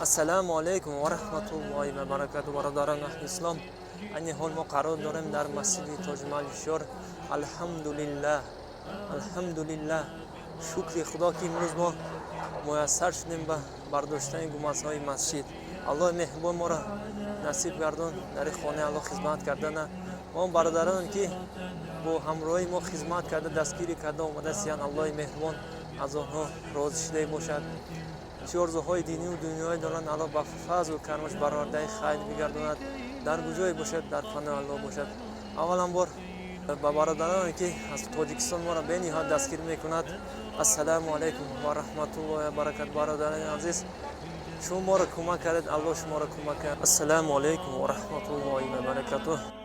Ассаламу алейкум ва рахматуллоҳи ва баракатуҳу. Бародарон аҳли ислом, айни ҳол мо қарор дорем дар масҷиди Тоҷмалишор. Алҳамдулиллаҳ, шукри худо ки имрӯз мо муяссар шудем ба бардоштани гумазҳои масҷид. аллоҳи меҳрубон моро насиб гардон дар ин хонаи Аллоҳ хизмат кардана. мо бародароне ки бо ҳамроҳи мо хизмат карда дастгирӣ карда омадастиянд, аллоҳи меҳрубон аз онҳо розӣ шуда бошад. چه آرزوهای دینی و دنیایی دارند، الله با فضل و کرمش برآورده خیر بگرداند، در کجای باشد در پناه الله باشد. اولا بار با برادرانی که از تاجیکستان ما را به نهایت دستگیر میکند، السلام علیکم و رحمت الله و برکات. برادران عزیز، شما ما را کمک کردید، الله شما را کمک کرد. السلام علیکم و رحمت الله و برکاته.